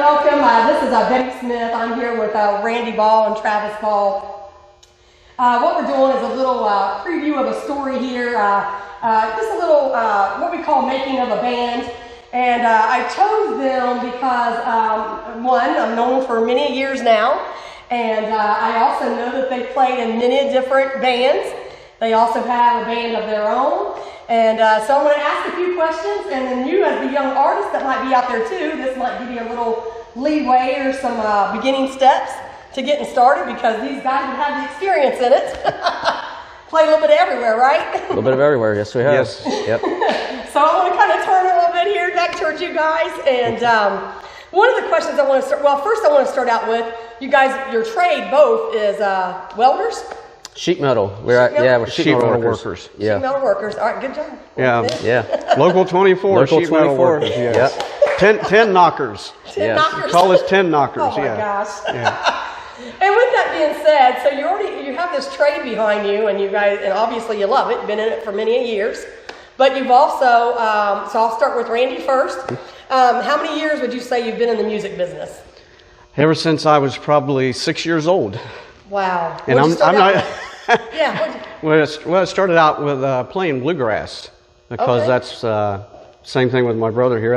welcome. This is Betty Smith. I'm here with Randy Ball and Travis Ball. What we're doing is a little preview of a story here. Just a little what we call making of a band. And I chose them because, one, I've known them for many years now. And I also know that they played in many different bands. They also have a band of their own. And so I'm going to ask a few questions, and then you as the young artist that might be out there too, this might give you a little leeway or some beginning steps to getting started, because these guys would have the experience in it. Play a little bit of everywhere, right? A little bit of everywhere, yes we have. Yes. Yep. So I want to kind of turn a little bit here back towards you guys. And one of the questions I want to start, well, first I want to start out with, you guys, your trade both is welders? Sheet metal. We're sheet metal workers. Yeah. Sheet metal workers. All right, good job. Yeah. Local 24. Local sheet 24. Metal workers. Yes. Yep. 10 knockers. 10 knockers. Call us 10 knockers. Oh my yeah. gosh. Yeah. And with that being said, so you have this trade behind you, and you guys, and obviously you love it. You've been in it for many years, but you've also. So I'll start with Randy first. How many years would you say you've been in the music business? Ever since I was probably 6 years old. Wow. And I'm not. Yeah. Well, I started out with playing bluegrass, because that's same thing with my brother here.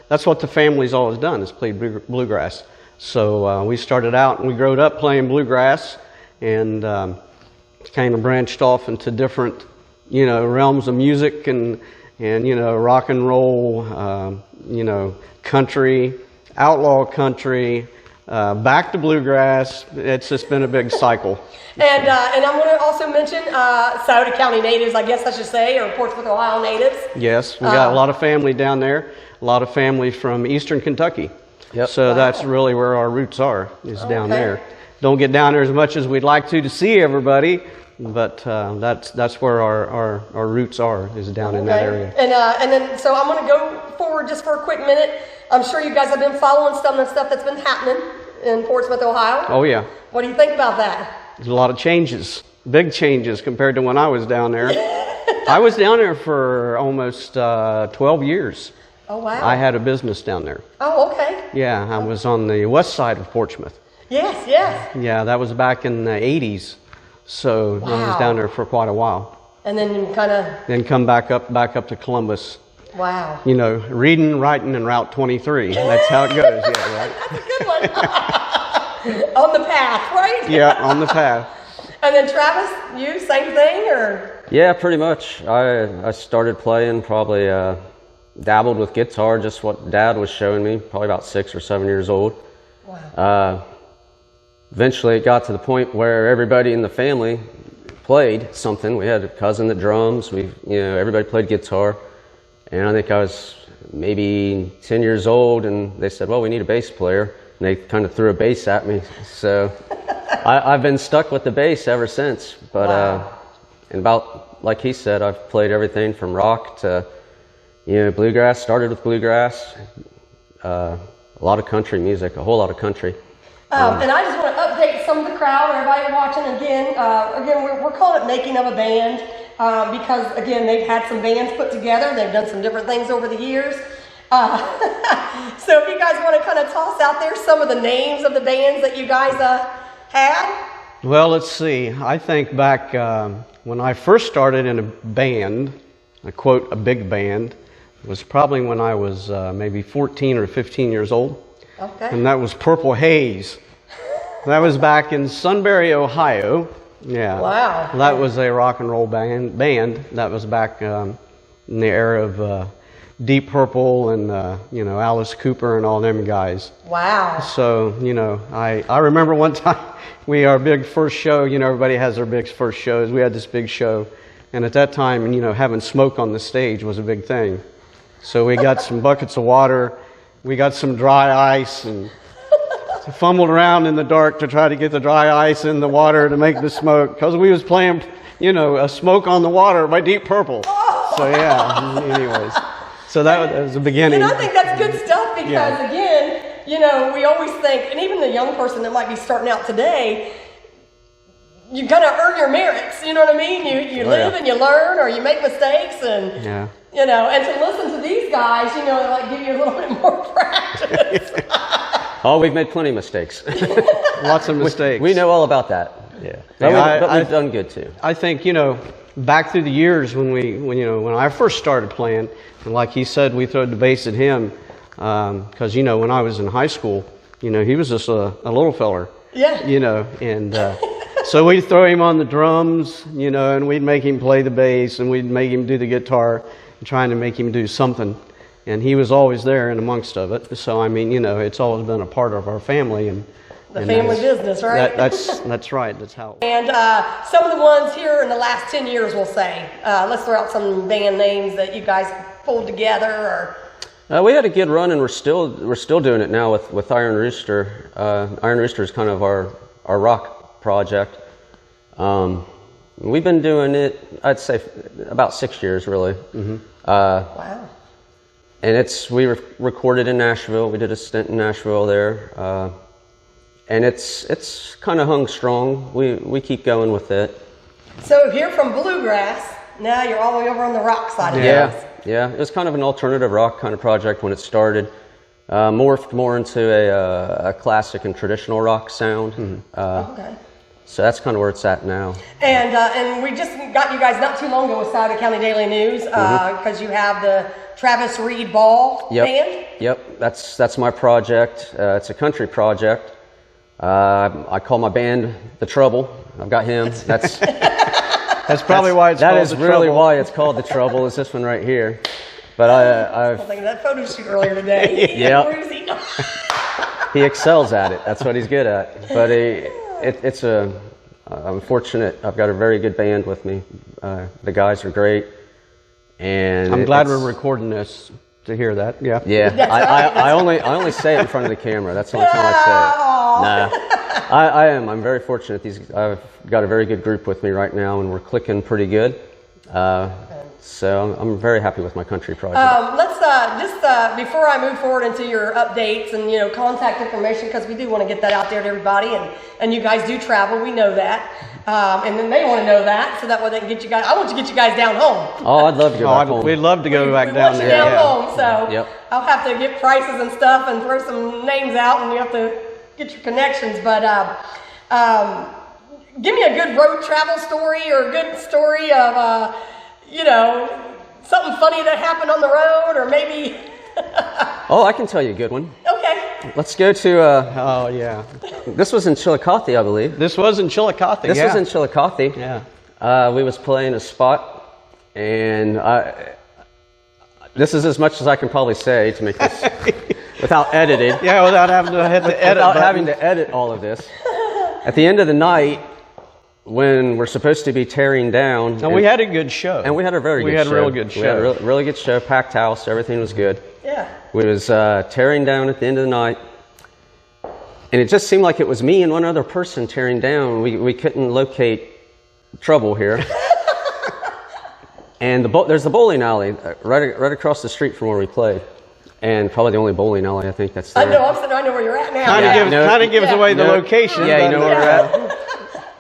That's what the family's always done, is played bluegrass. So we started out and we growed up playing bluegrass, and kind of branched off into different, realms of music and rock and roll, country, outlaw country. Back to bluegrass. It's just been a big cycle. And I'm going to also mention Sauter County natives, I guess I should say, or Portsmouth, Ohio natives. Yes, we got a lot of family down there. A lot of family from eastern Kentucky. Yep. So that's really where our roots are, is down there. Don't get down there as much as we'd like to see everybody, but that's where our roots are, is down in that area. And then so I'm going to go forward just for a quick minute. I'm sure you guys have been following some of the stuff that's been happening in Portsmouth, Ohio. Oh yeah. What do you think about that? There's a lot of changes, big changes compared to when I was down there. I was down there for almost 12 years. Oh wow. I had a business down there. Oh, okay. Yeah, I was on the west side of Portsmouth. Yes. Yeah, that was back in the 80s. So I was down there for quite a while. And then you kind of... Then come back up to Columbus. Wow. Reading, writing, and Route 23. That's how it goes, yeah, right? That's a good one. On the path, right? Yeah, on the path. And then Travis, you, same thing, or? Yeah, pretty much. I started playing, probably dabbled with guitar, just what Dad was showing me, probably about 6 or 7 years old. Wow. Eventually it got to the point where everybody in the family played something. We had a cousin that drums. Everybody played guitar. And I think I was maybe 10 years old, and they said, well, we need a bass player. And they kind of threw a bass at me. So I've been stuck with the bass ever since. But and about, like he said, I've played everything from rock to, bluegrass. Started with bluegrass, a lot of country music, a whole lot of country. And I just want to update some of the crowd, everybody watching again. We're calling it Making of a Band. Because, again, they've had some bands put together. They've done some different things over the years. So if you guys want to kind of toss out there some of the names of the bands that you guys had. Well, let's see. I think back when I first started in a band, I quote, a big band, it was probably when I was maybe 14 or 15 years old. Okay. And that was Purple Haze. That was back in Sunbury, Ohio. Yeah. Wow. That was a rock and roll band. That was back in the era of Deep Purple and Alice Cooper and all them guys. Wow. So I remember one time our big first show. Everybody has their big first shows. We had this big show, and at that time, having smoke on the stage was a big thing. So we got some buckets of water, we got some dry ice, and fumbled around in the dark to try to get the dry ice in the water to make the smoke, because we was playing, a Smoke on the Water by Deep Purple. So yeah, anyways. So that was the beginning. And I think that's good stuff, because again, we always think, and even the young person that might be starting out today, you kind of earn your merits, you know what I mean? You live and you learn, or you make mistakes, and and to listen to these guys, they like give you a little bit more practice. Oh, we've made plenty of mistakes. Lots of mistakes. We know all about that. Yeah. But we've done good too. I think, back through the years when I first started playing, and like he said, we threw the bass at him, because, when I was in high school, he was just a little feller. Yeah. And so we'd throw him on the drums, and we'd make him play the bass, and we'd make him do the guitar, and trying to make him do something. And he was always there in amongst of it. So, it's always been a part of our family. And the family business, right? That's right. That's how. And some of the ones here in the last 10 years, we'll say. Let's throw out some band names that you guys pulled together. Or We had a good run, and we're still doing it now with Iron Rooster. Iron Rooster is kind of our rock project. We've been doing it, I'd say, about 6 years, really. Mm-hmm. Wow. And we recorded in Nashville. We did a stint in Nashville there. And it's kind of hung strong. We keep going with it. So if you're from bluegrass, now you're all the way over on the rock side of things. Yeah. It was kind of an alternative rock kind of project when it started. Morphed more into a classic and traditional rock sound. Mm-hmm. Okay. So that's kind of where it's at now. And we just got you guys not too long ago with Sauter County Daily News, because you have the Travis Reed Ball band. Yep, that's my project. It's a country project. I call my band The Trouble. I've got him. That's probably why it's called The Trouble. That is really why it's called The Trouble, is this one right here. But I was thinking that photo shoot earlier today. Yeah. He excels at it. That's what he's good at. But I'm fortunate. I've got a very good band with me. The guys are great. And I'm glad we're recording this to hear that. Yeah. Yeah. I only say it in front of the camera. That's the only time I say it. Nah. I am. I'm very fortunate. I've got a very good group with me right now, and we're clicking pretty good. So I'm very happy with my country project. Let's just before I move forward into your updates and contact information, because we do want to get that out there to everybody, and you guys do travel. We know that. And then they want to know that, so that way they can get you guys. I want to get you guys down home. Oh, I'd love to go back home. We'd love to go back we down want there. You down home, so yep. I'll have to get prices and stuff and throw some names out, and you have to get your connections. But give me a good road travel story, or a good story of something funny that happened on the road, or maybe. Oh, I can tell you a good one. Okay. Let's go to. Oh yeah. This was in Chillicothe, I believe. This was in Chillicothe. This was in Chillicothe. Yeah. We was playing a spot, and this is as much as I can probably say to make this without editing. Yeah, without having to edit. Without having to edit all of this. At the end of the night, when we're supposed to be tearing down, and we had a good show. And we had a very good show. We had a real good show. We had a really good show. Packed house. Everything was good. Yeah. We was tearing down at the end of the night, and it just seemed like it was me and one other person tearing down. We couldn't locate trouble here. And there's the bowling alley right across the street from where we played, and probably the only bowling alley I think that's there. I know where you're at now. Kind of gives away the location. Yeah, you know where we're at.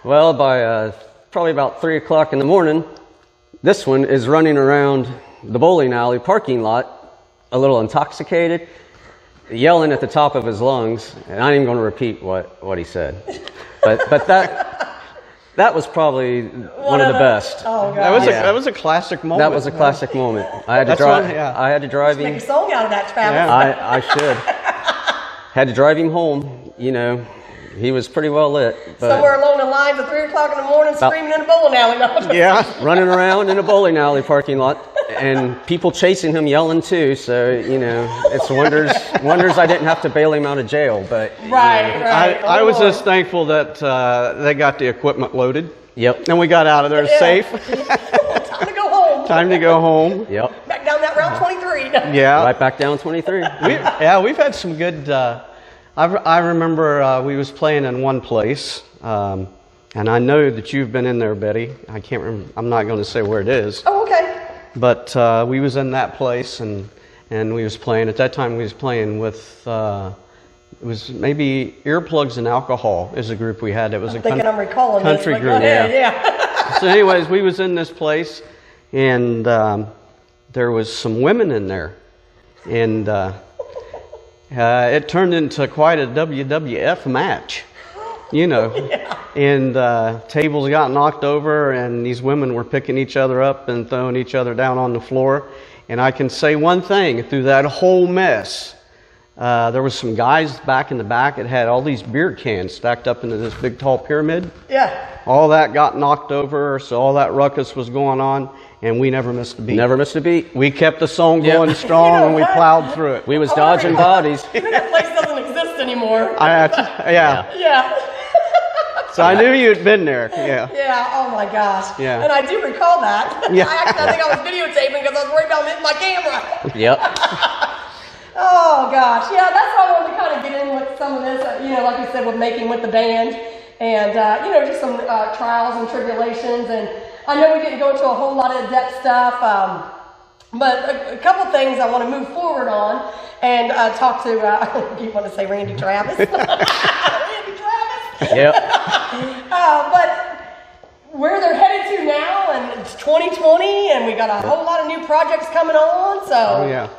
Well, by probably about 3 o'clock in the morning, this one is running around the bowling alley parking lot, a little intoxicated, yelling at the top of his lungs, and I ain't even going to repeat what he said. But that was probably one of the best. Oh God. That was a classic moment. That was a classic moment. I had to drive him. Make a song out of that, Travis. Yeah. I should. Had to drive him home. He was pretty well lit. But somewhere along the lines of 3 o'clock in the morning, screaming in a bowling alley. Yeah, running around in a bowling alley parking lot, and people chasing him, yelling too. So it's wonders I didn't have to bail him out of jail. But right. I was just thankful that they got the equipment loaded. Yep. And we got out of there safe. Time to go home. Time to go home. Yep. Back down that Route 23. Yeah. Right back down 23. We've had some good. I remember we was playing in one place, and I know that you've been in there, Betty. I can't remember. I'm not going to say where it is. Oh, okay. But we was in that place, and we was playing. At that time, we was playing with. It was maybe Earplugs and Alcohol is a group we had. It was I'm recalling country this, group. Yeah. So, anyways, we was in this place, and there was some women in there, and it turned into quite a WWF match, you know. And tables got knocked over, and these women were picking each other up and throwing each other down on the floor. And I can say one thing, through that whole mess, there was some guys back in the back that had all these beer cans stacked up into this big tall pyramid. Yeah. All that got knocked over, so all that ruckus was going on, and we never missed a beat. Never missed a beat. We kept the song going strong, You know and we what? plowed through it. We was dodging bodies. That place doesn't exist anymore. Yeah. Yeah. So I knew you'd been there. Yeah. Yeah, oh my gosh. Yeah. And I do recall that. Yeah. I think I was videotaping because I was worried about hitting my camera. Yep. Oh gosh, yeah, that's why I wanted to kind of get in with some of this, you know, like you said, with making with the band, and you know, just some trials and tribulations. And I know we didn't go into a whole lot of depth stuff, but a couple things I want to move forward on and talk to. You want to say Randy Travis? Randy Travis. Yep. But where they're headed to now, and it's 2020, and we got a whole lot of new projects coming on. So. Oh yeah.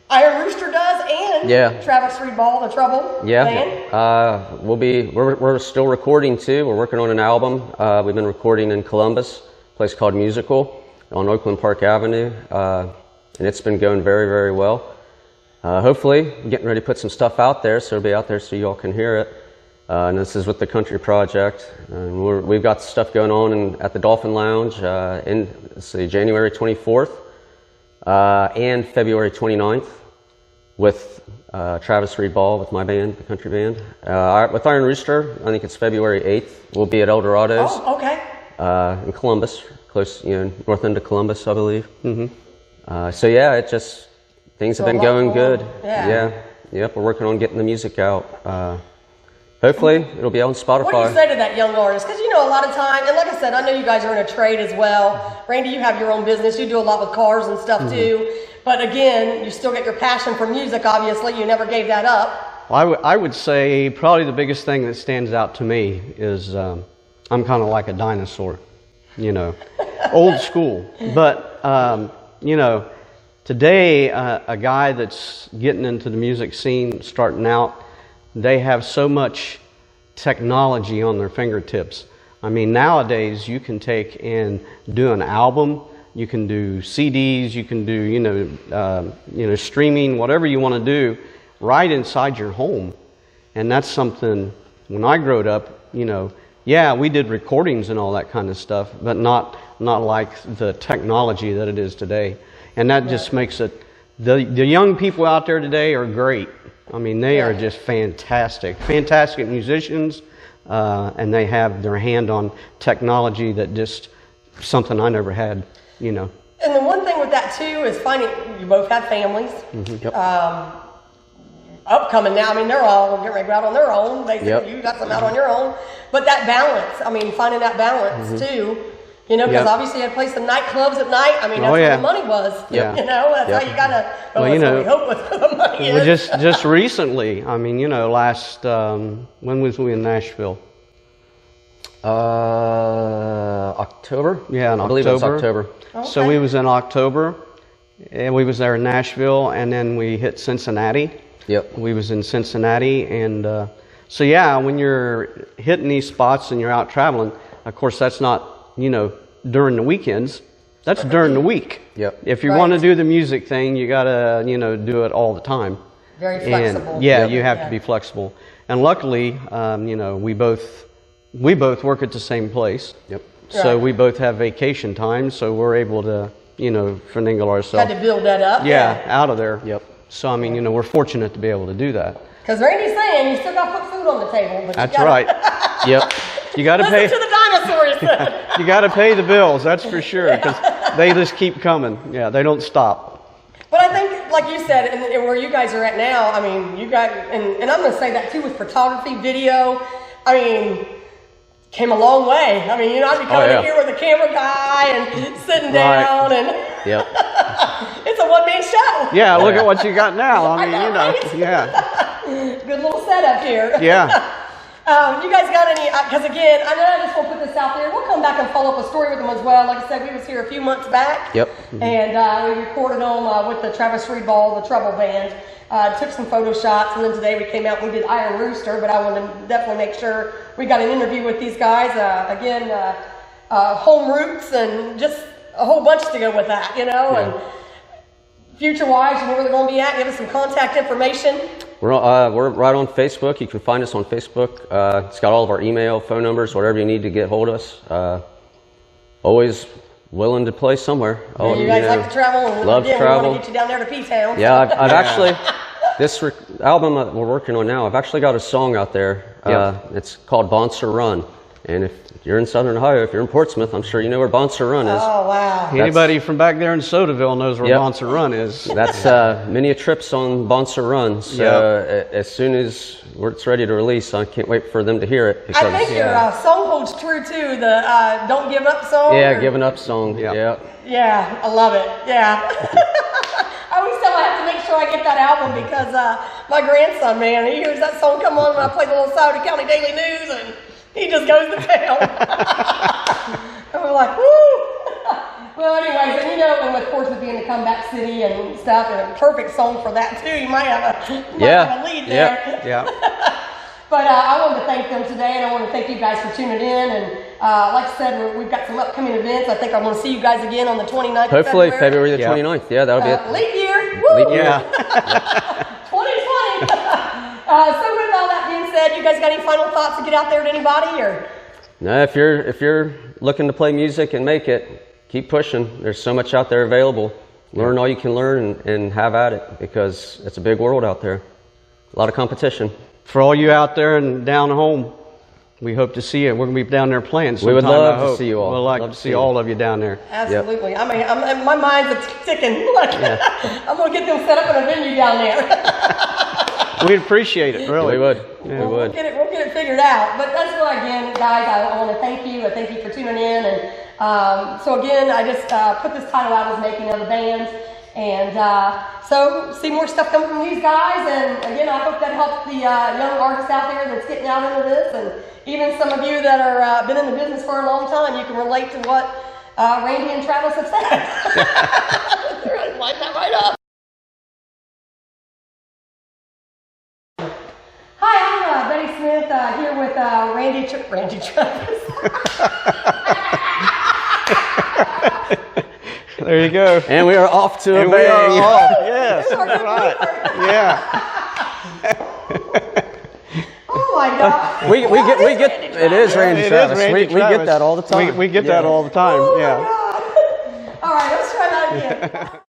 Iron Rooster does, and Yeah. Travis Reed Ball, the Trouble band. We're still recording too. We're working on an album. We've been recording in Columbus, a place called Musical on Oakland Park Avenue, and it's been going very, very well. Hopefully, I'm getting ready to put some stuff out there, so it'll be out there so you all can hear it. And this is with the Country Project. And we've got stuff going on at the Dolphin Lounge in January 24th. And February 29th with Travis Reed Ball with my band, the country band. With Iron Rooster, I think it's February 8th. We'll be at Eldorado's. Oh, okay. In Columbus, close, north end of Columbus, I believe. So yeah, things have been going good. Yeah. Yep, we're working on getting the music out. Hopefully, it'll be on Spotify. What do you say to that young artist? Because, you know, a lot of time, and like I said, I know you guys are in a trade as well. Randy, you have your own business. You do a lot with cars and stuff too. But again, you still get your passion for music, obviously. You never gave that up. Well, I would say probably the biggest thing that stands out to me is I'm kind of like a dinosaur, you know, old school. But, you know, today, a guy that's getting into the music scene, starting out, they have so much technology on their fingertips. I mean, nowadays you can take and do an album, you can do CDs, you can do, streaming, whatever you want to do, right inside your home. And that's something, when I growed up, yeah, we did recordings and all that kind of stuff, but not like the technology that it is today. And that just makes it, the young people out there today are great. I mean, they are just fantastic musicians, and they have their hand on technology that just something I never had, And the one thing with that too is finding, you both have families, upcoming now. I mean, they're all getting ready to go out on their own. Basically, you got some out on your own, but that balance. I mean, finding that balance too. Because obviously you had to play some nightclubs at night. I mean, that's where the money was. That's how you gotta. Well, that's what we hope with the money is. Just recently. I mean, last when was we in Nashville? October. Yeah, in I believe it was October. Okay. So we was in October, and we was there in Nashville, and then we hit Cincinnati. Yep. We was in Cincinnati, and so yeah, when you're hitting these spots and you're out traveling, of course that's not. During the weekends, that's during the week. Yep. If you want to do the music thing, you gotta, do it all the time. Very flexible. And you have to be flexible. And luckily, we both work at the same place. Yep. So we both have vacation time, so we're able to, finagle ourselves. Had to build that up. Yeah, out of there. Yep. So I mean, we're fortunate to be able to do that. Because Randy's saying you still got to put food on the table. But That's right. Yep. You got to pay. Listen to the dinosaurs. You got to pay the bills, that's for sure, because they just keep coming. Yeah, they don't stop. But I think, like you said, and where you guys are at now, I mean, you got, and I'm going to say that too with photography, video. I mean, came a long way. I mean, I'd be coming in here with a camera guy and sitting down, and it's a one-man show. Yeah, look at what you got now. I mean, yeah. Good little setup here. Yeah. You guys got any, because again, I know I just want to put this out there. We'll come back and follow up a story with them as well. Like I said, we was here a few months back. Yep. And we recorded them with the Travis Reed Ball, the Trouble Band. Took some photo shots, and then today we came out and we did Iron Rooster, but I wanted to definitely make sure we got an interview with these guys. Again, home roots and just a whole bunch to go with that, you know. Yeah. And future-wise, you know where they're going to be at? Give us some contact information. We're right on Facebook. You can find us on Facebook. It's got all of our email, phone numbers, whatever you need to get hold of us. Always willing to play somewhere. Yeah, you guys like to travel, and love again, to travel. we want to get you down there to P-Town. Yeah, I've actually, this album that we're working on now, I've actually got a song out there. It's called Bonser Run. And if you're in Southern Ohio, if you're in Portsmouth, I'm sure you know where Bonser Run is. Oh, wow. Anybody from back there in Sodaville knows where Bonser Run is. That's many a trips on Bonser Run. So as soon as it's ready to release, I can't wait for them to hear it. I think your song holds true too. The "Don't Give Up" song. Yeah, Giving Up song. Yeah. Yeah, I love it. Yeah. I always tell I have to make sure I get that album because my grandson, man, he hears that song come on when I play the little Sauter County Daily News, and he just goes to town. And we're like, woo! Well, anyways, and you know, and of course with being a comeback city and stuff, and a perfect song for that too. You might have a lead there. Yeah. But I wanted to thank them today, and I want to thank you guys for tuning in. And like I said, we've got some upcoming events. I think I'm going to see you guys again on the 29th Hopefully, of February. February the 29th. Yeah, that'll be it. Leap year. Woo! Leap year. 2020. So with all that being said, you guys got any final thoughts to get out there to anybody? Or? No, if you're looking to play music and make it, keep pushing. There's so much out there available. Learn all you can learn and have at it, because it's a big world out there. A lot of competition. For all you out there and down home, we hope to see you. We're going to be down there playing sometime. We would love I to hope. see you all. We'd like to see all of you down there. Absolutely. Yep. I mean, my mind's ticking. I'm going to get them set up in a venue down there. We'd appreciate it, really. We would. Yeah. We would. We'll get it figured out. But that's why, again, guys, I want to thank you. I thank you for tuning in. And so, again, I just put this title I was making of the band. And so, see more stuff coming from these guys. And, again, I hope that helps the young artists out there that's getting out into this. And even some of you that are been in the business for a long time, you can relate to what Randy and Travis have said. Light that right up. Hi, I'm Betty Smith here with Randy Travis. There you go. And we are off to a And we are bang. off. Yes, that's right. Yeah. Oh my God. We get it is Randy It is Travis. Randy We Travis. get that all the time. We get that all the time. Oh yeah. my God. All right, let's try that again.